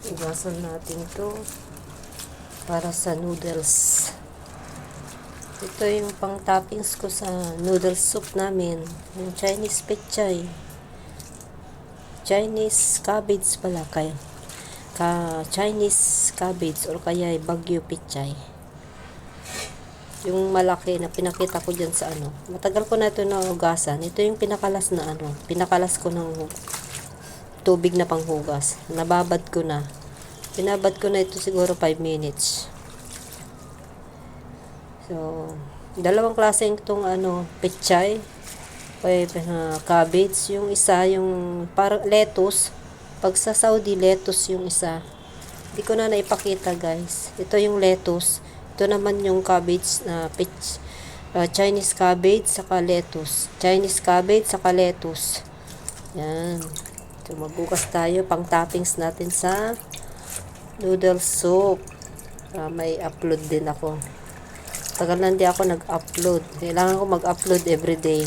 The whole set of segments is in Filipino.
Iwasan natin to para sa noodles. Ito yung pang toppings ko sa noodle soup namin. Yung Chinese pechay. Chinese cabbage pala kaya. Chinese cabbage or kaya Baguio pechay. Yung malaki na pinakita ko dyan sa ano. Matagal ko na ito naugasan. Ito yung pinakalas na ano. Pinakalas ko ng tubig na panghugas. Nababad ko na. Pinabad ko na ito siguro 5 minutes. So, dalawang klaseng itong ano, pechay. Cabbage. Yung isa, yung parang lettuce. Pag sa Saudi, lettuce yung isa. Hindi ko na naipakita guys. Ito yung lettuce. Ito naman yung cabbage na Chinese cabbage saka lettuce. Chinese cabbage saka lettuce. Yan. So, magbukas tayo pang toppings natin sa noodle soup. May upload din ako. Tagal na hindi ako nag-upload. Kailangan ko mag-upload everyday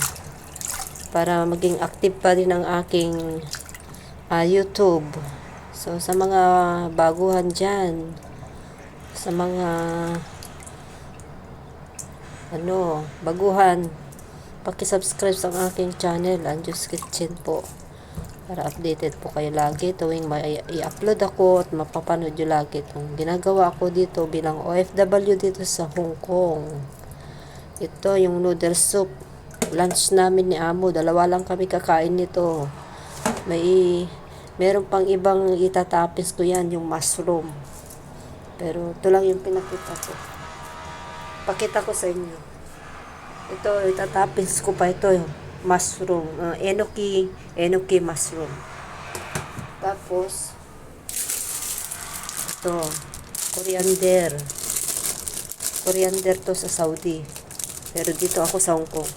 para maging active pa din ang aking YouTube. So, sa mga baguhan dyan, sa mga baguhan, paki-subscribe sa aking channel, Anjo's Kitchen po. Para updated po kayo lagi tuwing may i-upload ako at mapapanood nyo lagi itong ginagawa ko dito bilang OFW dito sa Hong Kong. Ito yung noodle soup. Lunch namin ni Amo. 2 lang kami kakain nito. Meron pang ibang itatapis ko yan, yung mushroom. Pero ito lang yung pinakita ko. Pakita ko sa inyo. Ito, itatapis ko pa ito yung mushroom, enoki mushroom. Tapos ito, coriander to sa Saudi, pero dito ako sa Hong Kong.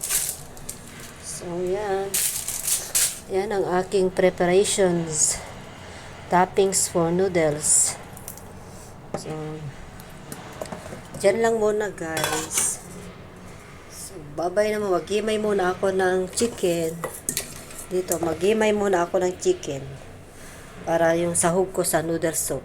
So yan ang aking preparations, toppings for noodles. So dyan lang muna guys. Babay naman, mag-gimay muna ako ng chicken. Dito, mag-gimay muna ako ng chicken para yung sahog ko sa noodle soup.